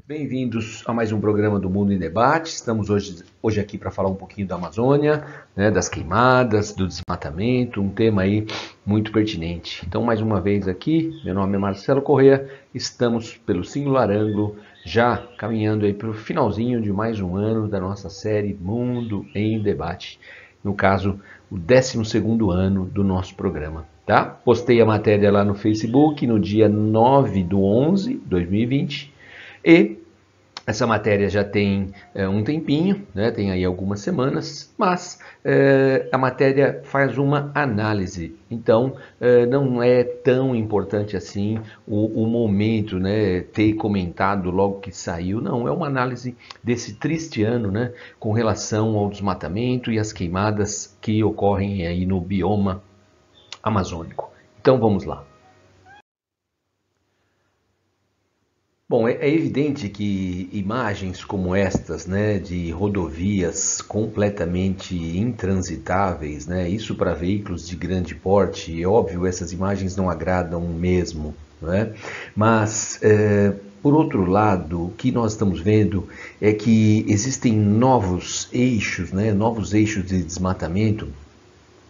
Bem-vindos a mais um programa do Mundo em Debate. Estamos hoje aqui para falar um pouquinho da Amazônia, né, das queimadas, do desmatamento, um tema aí muito pertinente. Então, mais uma vez aqui, meu nome é Marcelo Corrêa, estamos pelo singular ângulo, já caminhando aí para o finalzinho de mais um ano da nossa série Mundo em Debate. No caso, o 12º ano do nosso programa. Tá? Postei a matéria lá no Facebook no dia 9/11/2020 e essa matéria já tem um tempinho, né? Tem aí algumas semanas, mas a matéria faz uma análise. Então, não é tão importante assim o momento, né? Ter comentado logo que saiu. Não, é uma análise desse triste ano, né? Com relação ao desmatamento e as queimadas que ocorrem aí no bioma amazônico. Então, vamos lá. Bom, é evidente que imagens como estas, né, de rodovias completamente intransitáveis, né, isso para veículos de grande porte, é óbvio, essas imagens não agradam mesmo, né? Mas, por outro lado, o que nós estamos vendo é que existem novos eixos, né, novos eixos de desmatamento,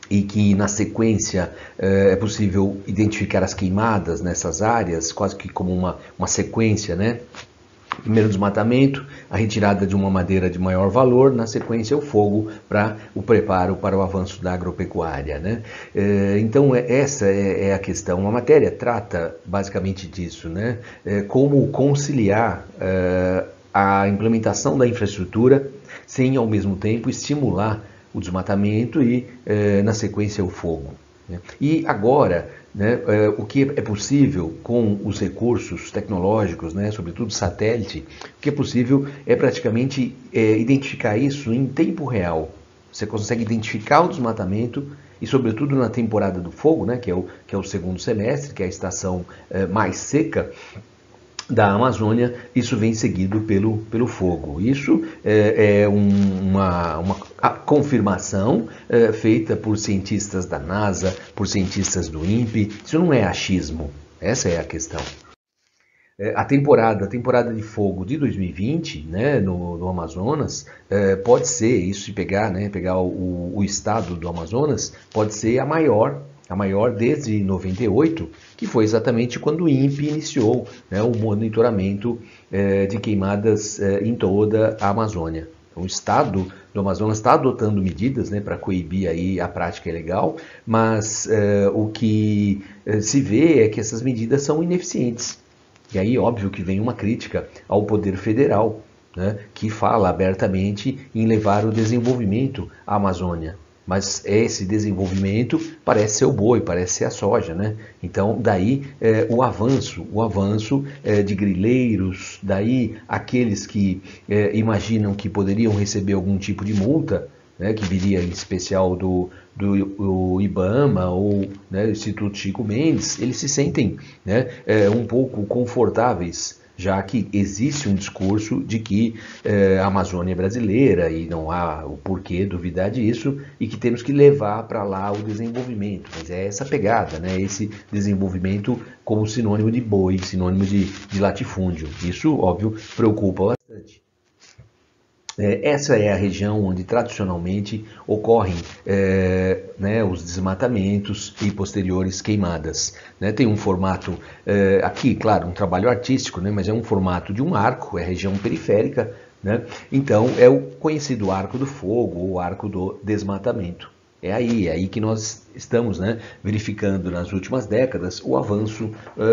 e que na sequência é possível identificar as queimadas nessas áreas, quase que como uma sequência, né? Primeiro o desmatamento, a retirada de uma madeira de maior valor, na sequência o fogo para o preparo para o avanço da agropecuária, né? Então essa é a questão. A matéria trata basicamente disso, né? Como conciliar a implementação da infraestrutura sem ao mesmo tempo estimular o desmatamento e, na sequência, o fogo. Né? E agora, né, o que é possível com os recursos tecnológicos, né, sobretudo satélite, o que é possível é praticamente identificar isso em tempo real. Você consegue identificar o desmatamento e, sobretudo, na temporada do fogo, né, que é o segundo semestre, que é a estação mais seca da Amazônia, isso vem seguido pelo fogo. Isso é uma confirmação feita por cientistas da NASA, por cientistas do INPE. Isso não é achismo, essa é a questão. A temporada de fogo de 2020, né, no Amazonas, pode ser, isso se pegar, né, pegar o estado do Amazonas, pode ser a maior desde 98, que foi exatamente quando o INPE iniciou, né, o monitoramento de queimadas em toda a Amazônia. Então, o estado do Amazonas está adotando medidas, né, para coibir aí a prática ilegal, mas o que se vê é que essas medidas são ineficientes. E aí, óbvio que vem uma crítica ao Poder Federal, né, que fala abertamente em levar o desenvolvimento à Amazônia. Mas esse desenvolvimento parece ser o boi, parece ser a soja, né? Então, daí o avanço de grileiros, daí aqueles que imaginam que poderiam receber algum tipo de multa, né, que viria em especial do IBAMA ou, né, do Instituto Chico Mendes, eles se sentem, né, um pouco confortáveis, já que existe um discurso de que a Amazônia é brasileira e não há o porquê duvidar disso e que temos que levar para lá o desenvolvimento. Mas é essa pegada, né? Esse desenvolvimento como sinônimo de boi, sinônimo de latifúndio. Isso, óbvio, preocupa bastante. Essa é a região onde tradicionalmente ocorrem né, os desmatamentos e posteriores queimadas. Né? Tem um formato, aqui, claro, um trabalho artístico, né, mas é um formato de um arco, é a região periférica, né? Então é o conhecido arco do fogo ou arco do desmatamento. É aí que nós estamos, né, verificando nas últimas décadas o avanço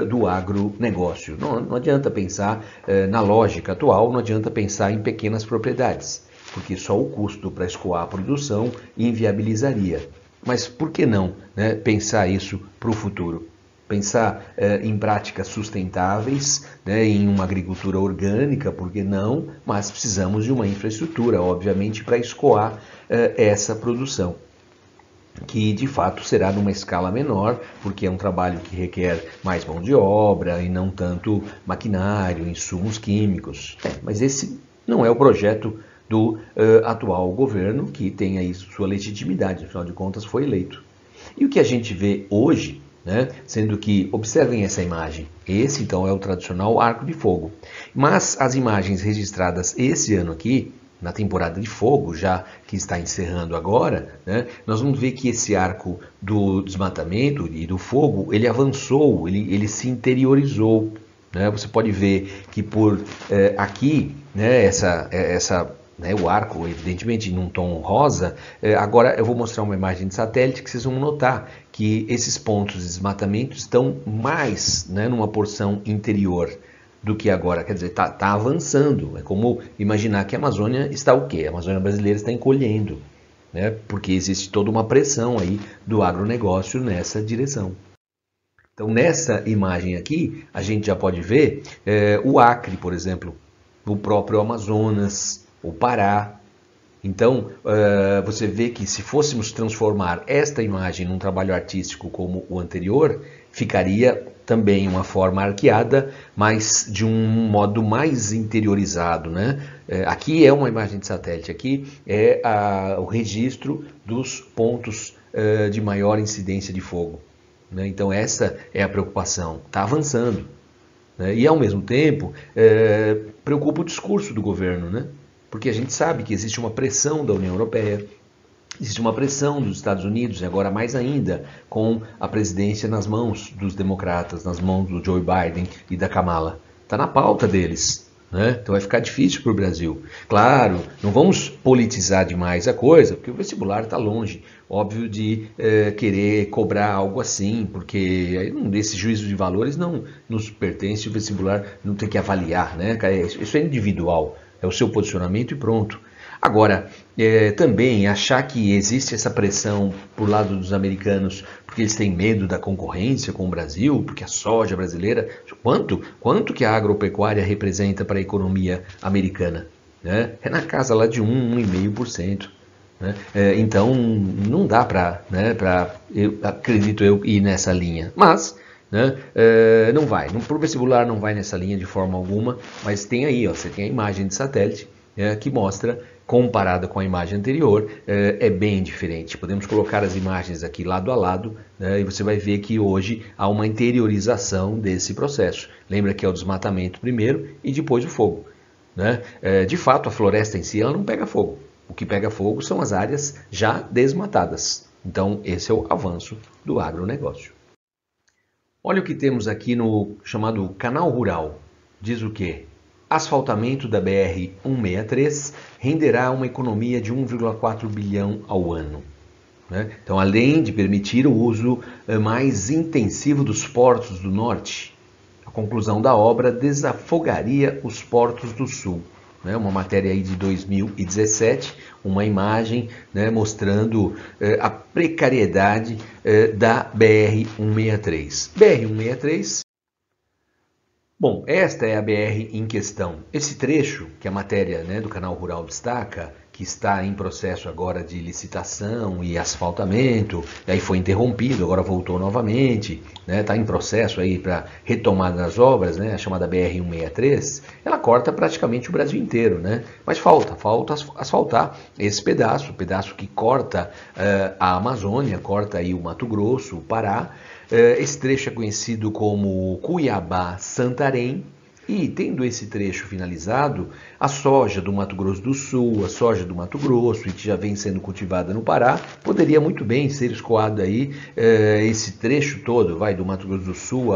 do agronegócio. Não adianta pensar na lógica atual, não adianta pensar em pequenas propriedades, porque só o custo para escoar a produção inviabilizaria. Mas por que não, né, pensar isso para o futuro? Pensar em práticas sustentáveis, né, em uma agricultura orgânica, por que não? Mas precisamos de uma infraestrutura, obviamente, para escoar essa produção, que de fato será numa escala menor, porque é um trabalho que requer mais mão de obra e não tanto maquinário, insumos químicos. Mas esse não é o projeto do atual governo, que tem aí sua legitimidade, afinal de contas foi eleito. E o que a gente vê hoje, né? Sendo que, observem essa imagem, esse então é o tradicional arco de fogo. Mas as imagens registradas esse ano aqui, na temporada de fogo, já que está encerrando agora, né, nós vamos ver que esse arco do desmatamento e do fogo, ele avançou, ele se interiorizou. Né? Você pode ver que por aqui, né, o arco, evidentemente, num tom rosa. Agora eu vou mostrar uma imagem de satélite que vocês vão notar que esses pontos de desmatamento estão mais, né, numa porção interior do que agora. Quer dizer, está avançando. É como imaginar que a Amazônia está o quê? A Amazônia brasileira está encolhendo, né, porque existe toda uma pressão aí do agronegócio nessa direção. Então, nessa imagem aqui, a gente já pode ver o Acre, por exemplo, o próprio Amazonas, o Pará. Então, você vê que se fôssemos transformar esta imagem num trabalho artístico como o anterior, ficaria também uma forma arqueada, mas de um modo mais interiorizado, né? Aqui é uma imagem de satélite, aqui é o registro dos pontos de maior incidência de fogo. Né? Então, essa é a preocupação, está avançando. Né? E, ao mesmo tempo, preocupa o discurso do governo, né? Porque a gente sabe que existe uma pressão da União Europeia, existe uma pressão dos Estados Unidos, e agora mais ainda, com a presidência nas mãos dos democratas, nas mãos do Joe Biden e da Kamala. Está na pauta deles. Né? Então vai ficar difícil para o Brasil. Claro, não vamos politizar demais a coisa, porque o vestibular está longe, óbvio, de querer cobrar algo assim, porque esse juízo de valores não nos pertence, o vestibular não tem que avaliar, né? Isso é individual, é o seu posicionamento e pronto. Agora, também achar que existe essa pressão por lado dos americanos porque eles têm medo da concorrência com o Brasil, porque a soja brasileira... Quanto que a agropecuária representa para a economia americana? Né? É na casa lá de 1,5%. Né? Então, não dá para, né, acredito eu, ir nessa linha. Mas... né? Não vai, para o vestibular não vai nessa linha de forma alguma, mas tem aí, ó, você tem a imagem de satélite que mostra, comparada com a imagem anterior, é bem diferente. Podemos colocar as imagens aqui lado a lado, né, e você vai ver que hoje há uma interiorização desse processo. Lembra que é o desmatamento primeiro e depois o fogo. Né? De fato, a floresta em si ela não pega fogo. O que pega fogo são as áreas já desmatadas. Então, esse é o avanço do agronegócio. Olha o que temos aqui no chamado Canal Rural. Diz o quê? Asfaltamento da BR-163 renderá uma economia de 1,4 bilhão ao ano. Né? Então, além de permitir o uso mais intensivo dos portos do norte, a conclusão da obra desafogaria os portos do sul. Né? Uma matéria aí de 2017, uma imagem, né, mostrando a precariedade da BR-163. BR-163... Bom, esta é a BR em questão. Esse trecho, que a matéria, né, do Canal Rural destaca, que está em processo agora de licitação e asfaltamento, aí foi interrompido, agora voltou novamente, né, está em processo aí para retomada das obras, né, a chamada BR-163, ela corta praticamente o Brasil inteiro, né, mas falta asfaltar esse pedaço, o pedaço que corta a Amazônia, corta aí o Mato Grosso, o Pará. Esse trecho é conhecido como Cuiabá-Santarém, e tendo esse trecho finalizado, a soja do Mato Grosso do Sul, a soja do Mato Grosso, e que já vem sendo cultivada no Pará, poderia muito bem ser escoado aí esse trecho todo, vai do Mato Grosso do Sul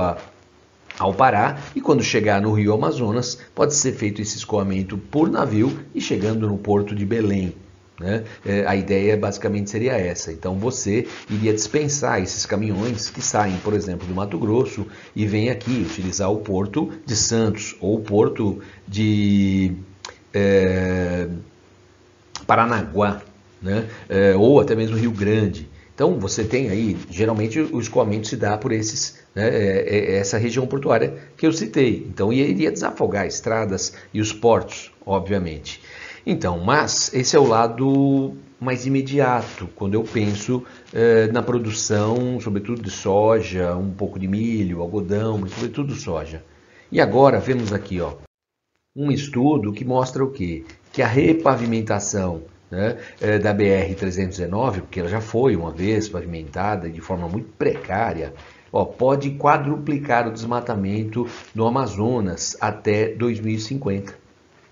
ao Pará, e quando chegar no Rio Amazonas, pode ser feito esse escoamento por navio e chegando no porto de Belém. Né? A ideia basicamente seria essa. Então você iria dispensar esses caminhões que saem, por exemplo, do Mato Grosso e vêm aqui utilizar o porto de Santos ou o porto de Paranaguá, né? Ou até mesmo Rio Grande. Então você tem aí, geralmente o escoamento se dá por essa região portuária que eu citei. Então iria desafogar estradas e os portos, obviamente. Então, mas esse é o lado mais imediato, quando eu penso na produção, sobretudo de soja, um pouco de milho, algodão, mas sobretudo soja. E agora vemos aqui, ó, um estudo que mostra o quê? Que a repavimentação, né, da BR-319, porque ela já foi uma vez pavimentada de forma muito precária, Ó, pode quadruplicar o desmatamento no Amazonas até 2050.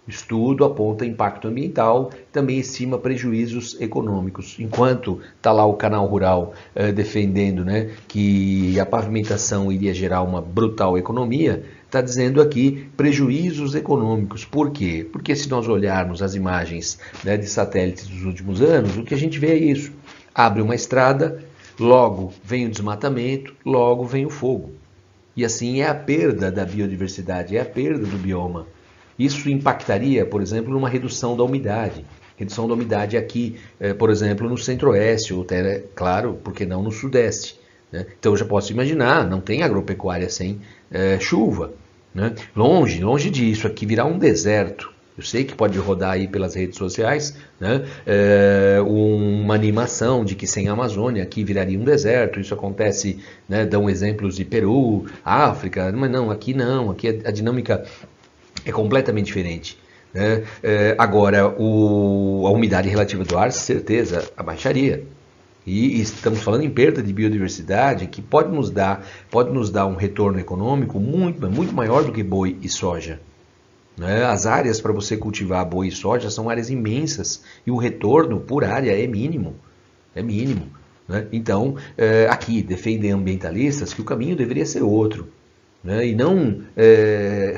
O estudo aponta impacto ambiental, também estima prejuízos econômicos. Enquanto está lá o Canal Rural defendendo, né, que a pavimentação iria gerar uma brutal economia, está dizendo aqui prejuízos econômicos. Por quê? Porque se nós olharmos as imagens, né, de satélites dos últimos anos, o que a gente vê é isso. Abre uma estrada, logo vem o desmatamento, logo vem o fogo. E assim é a perda da biodiversidade, é a perda do bioma. Isso impactaria, por exemplo, numa redução da umidade. Redução da umidade aqui, por exemplo, no centro-oeste, ou até, claro, por que não no sudeste. Né? Então eu já posso imaginar, não tem agropecuária sem chuva. Né? Longe disso, aqui virá um deserto. Eu sei que pode rodar aí pelas redes sociais, né, uma animação de que sem a Amazônia aqui viraria um deserto. Isso acontece, né, dão exemplos de Peru, África, mas não, aqui a dinâmica é completamente diferente. Né? Agora, a umidade relativa do ar, certeza, abaixaria. E estamos falando em perda de biodiversidade que pode nos dar um retorno econômico muito maior do que boi e soja. Né? As áreas para você cultivar boi e soja são áreas imensas e o retorno por área é mínimo. É mínimo. Né? Então, aqui defendem ambientalistas que o caminho deveria ser outro. Né? E não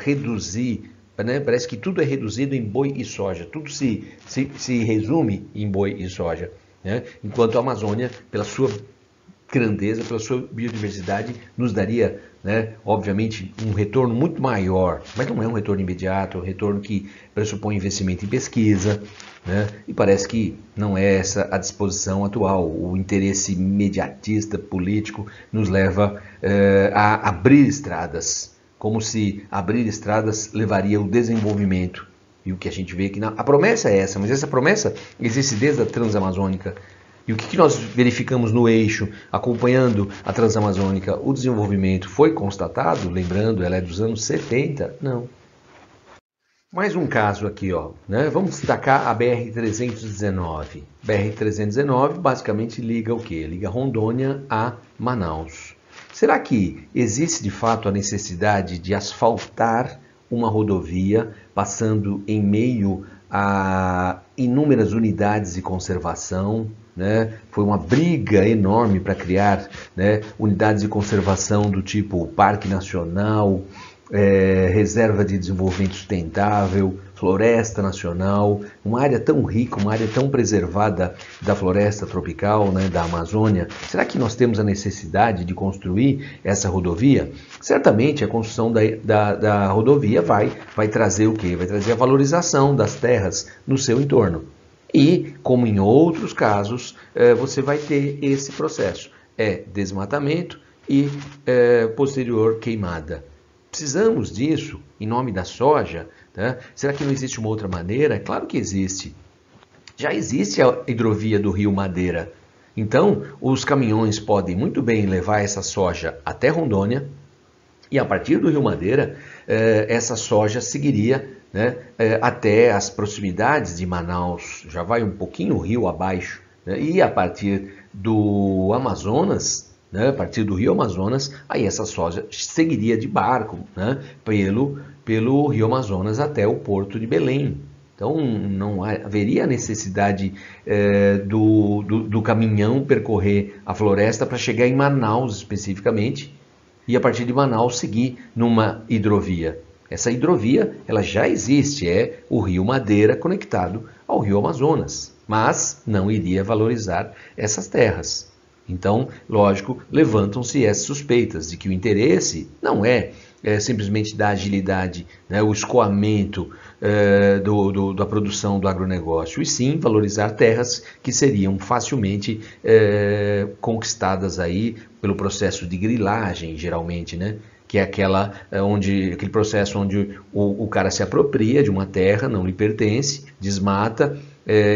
reduzir, né? Parece que tudo é reduzido em boi e soja. Tudo se resume em boi e soja. Né? Enquanto a Amazônia, pela sua grandeza, pela sua biodiversidade, nos daria, né, obviamente, um retorno muito maior, mas não é um retorno imediato, é um retorno que pressupõe investimento em pesquisa, né? E parece que não é essa a disposição atual. O interesse imediatista político nos leva a abrir estradas, como se abrir estradas levaria ao desenvolvimento. E o que a gente vê que a promessa é essa, mas essa promessa existe desde a Transamazônica. E o que nós verificamos no eixo, acompanhando a Transamazônica, o desenvolvimento foi constatado? Lembrando, ela é dos anos 70? Não. Mais um caso aqui, ó, né? Vamos destacar a BR-319. BR-319 basicamente liga o quê? Liga Rondônia a Manaus. Será que existe de fato a necessidade de asfaltar uma rodovia passando em meio a inúmeras unidades de conservação? Né? Foi uma briga enorme para criar, né, unidades de conservação do tipo Parque Nacional, Reserva de Desenvolvimento Sustentável, Floresta Nacional, uma área tão rica, uma área tão preservada da floresta tropical, né, da Amazônia. Será que nós temos a necessidade de construir essa rodovia? Certamente a construção da rodovia vai trazer o quê? Vai trazer a valorização das terras no seu entorno. E, como em outros casos, você vai ter esse processo. Desmatamento e posterior queimada. Precisamos disso em nome da soja? Tá? Será que não existe uma outra maneira? É claro que existe. Já existe a hidrovia do Rio Madeira. Então, os caminhões podem muito bem levar essa soja até Rondônia e a partir do Rio Madeira, essa soja seguiria, né, até as proximidades de Manaus, já vai um pouquinho o rio abaixo, né, e a partir do Amazonas, né, a partir do Rio Amazonas, aí essa soja seguiria de barco, né, pelo Rio Amazonas até o porto de Belém. Então não haveria necessidade do caminhão percorrer a floresta para chegar em Manaus especificamente e a partir de Manaus seguir numa hidrovia. Essa hidrovia ela já existe, é o Rio Madeira conectado ao Rio Amazonas, mas não iria valorizar essas terras. Então, lógico, levantam-se essas suspeitas de que o interesse não é simplesmente da agilidade, né, o escoamento da produção do agronegócio, e sim valorizar terras que seriam facilmente conquistadas aí pelo processo de grilagem, geralmente, né? Que é aquele processo onde o cara se apropria de uma terra, não lhe pertence, desmata,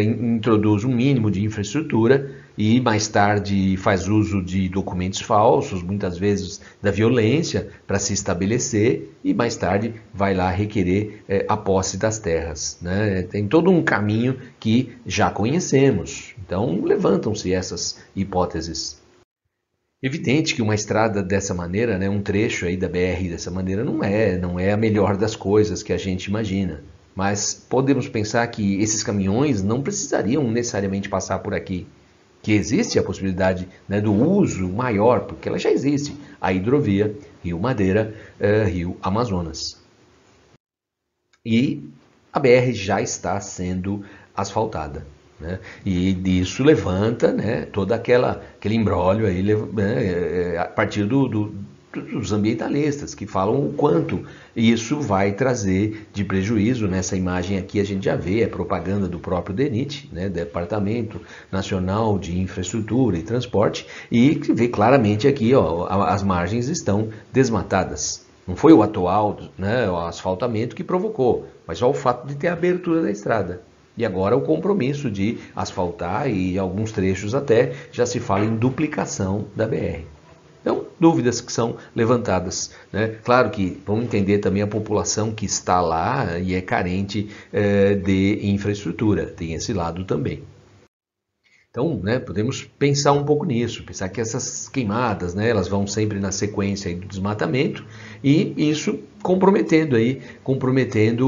introduz um mínimo de infraestrutura e mais tarde faz uso de documentos falsos, muitas vezes da violência, para se estabelecer e mais tarde vai lá requerer a posse das terras. Né? Tem todo um caminho que já conhecemos. Então levantam-se essas hipóteses. Evidente que uma estrada dessa maneira, né, um trecho aí da BR dessa maneira não é a melhor das coisas que a gente imagina. Mas podemos pensar que esses caminhões não precisariam necessariamente passar por aqui. Que existe a possibilidade, né, do uso maior, porque ela já existe, a hidrovia Rio Madeira, Rio Amazonas. E a BR já está sendo asfaltada. Né? E isso levanta, né, todo aquele imbróglio aí, né, a partir dos ambientalistas, que falam o quanto isso vai trazer de prejuízo. Nessa imagem aqui a gente já vê, é propaganda do próprio DENIT, né, Departamento Nacional de Infraestrutura e Transporte, e vê claramente aqui, ó, as margens estão desmatadas. Não foi o atual, né, o asfaltamento que provocou, mas só o fato de ter a abertura da estrada. E agora o compromisso de asfaltar, e alguns trechos até já se fala em duplicação da BR. Então, dúvidas que são levantadas. Né? Claro que vamos entender também a população que está lá e é carente de infraestrutura, tem esse lado também. Então, né, podemos pensar um pouco nisso, pensar que essas queimadas, né, elas vão sempre na sequência aí do desmatamento, e isso comprometendo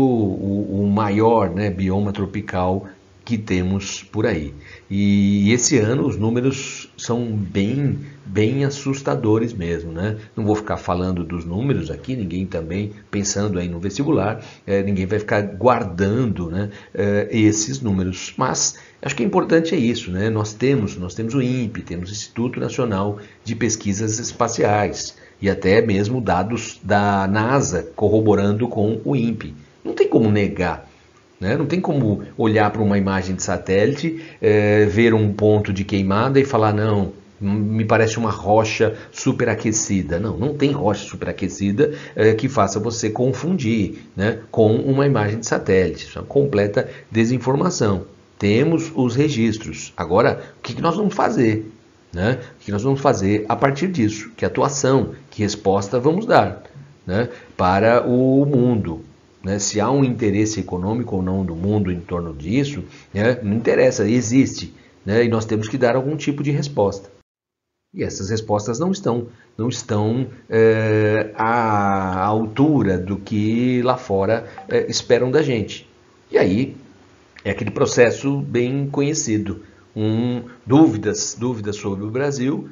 o maior, né, bioma tropical que temos por aí. E esse ano os números são bem assustadores mesmo, né? Não vou ficar falando dos números aqui, ninguém também pensando aí no vestibular, ninguém vai ficar guardando, né, esses números, mas acho que é importante é isso, né? Nós temos o INPE, temos o Instituto Nacional de Pesquisas Espaciais e até mesmo dados da NASA corroborando com o INPE. Não tem como negar. Né? Não tem como olhar para uma imagem de satélite, ver um ponto de queimada e falar, não, me parece uma rocha superaquecida. Não, não tem rocha superaquecida que faça você confundir, né, com uma imagem de satélite. Isso é uma completa desinformação. Temos os registros. Agora, o que nós vamos fazer? Né? O que nós vamos fazer a partir disso? Que atuação, que resposta vamos dar, né, para o mundo? Né? Se há um interesse econômico ou não do mundo em torno disso, né, não interessa, existe. Né? E nós temos que dar algum tipo de resposta. E essas respostas não estão à altura do que lá fora esperam da gente. E aí é aquele processo bem conhecido. Dúvidas sobre o Brasil,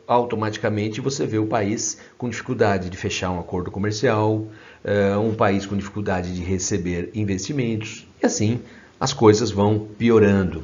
automaticamente você vê o país com dificuldade de fechar um acordo comercial, um país com dificuldade de receber investimentos, e assim as coisas vão piorando.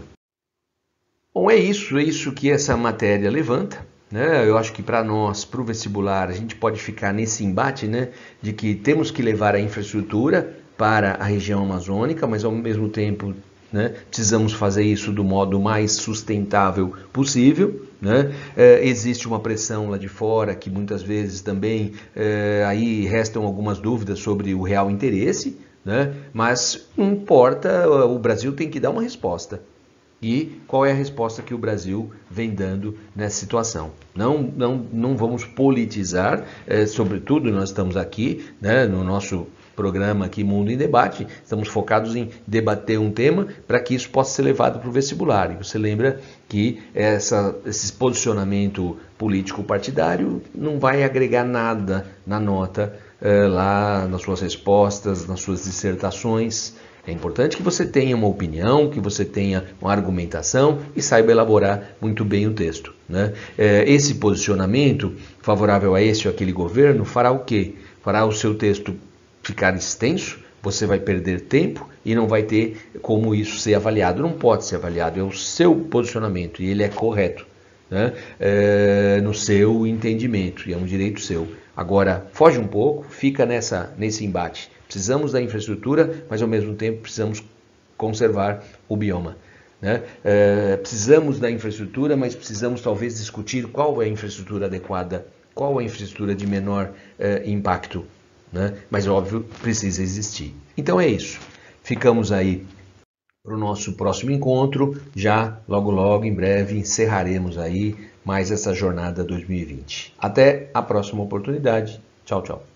Bom, é isso que essa matéria levanta. Né? Eu acho que para nós, para o vestibular, a gente pode ficar nesse embate, né, de que temos que levar a infraestrutura para a região amazônica, mas ao mesmo tempo, né, precisamos fazer isso do modo mais sustentável possível. Né? Existe uma pressão lá de fora que muitas vezes também aí restam algumas dúvidas sobre o real interesse, né? Mas não importa, o Brasil tem que dar uma resposta. E qual é a resposta que o Brasil vem dando nessa situação? Não vamos politizar, sobretudo nós estamos aqui, né, no nosso programa aqui Mundo em Debate, estamos focados em debater um tema para que isso possa ser levado para o vestibular. E você lembra que esse posicionamento político partidário não vai agregar nada na nota, lá nas suas respostas, nas suas dissertações. É importante que você tenha uma opinião, que você tenha uma argumentação e saiba elaborar muito bem o texto. Né? Esse posicionamento favorável a esse ou aquele governo fará o quê? Fará o seu texto ficar extenso, você vai perder tempo e não vai ter como isso ser avaliado. Não pode ser avaliado, é o seu posicionamento e ele é correto, né? No seu entendimento, e é um direito seu. Agora, foge um pouco, fica nesse embate. Precisamos da infraestrutura, mas ao mesmo tempo precisamos conservar o bioma. Né? Precisamos da infraestrutura, mas precisamos talvez discutir qual é a infraestrutura adequada, qual é a infraestrutura de menor impacto. Né? Mas óbvio, precisa existir. Então é isso. Ficamos aí para o nosso próximo encontro. Já logo em breve encerraremos aí mais essa jornada 2020. Até a próxima oportunidade. Tchau, tchau.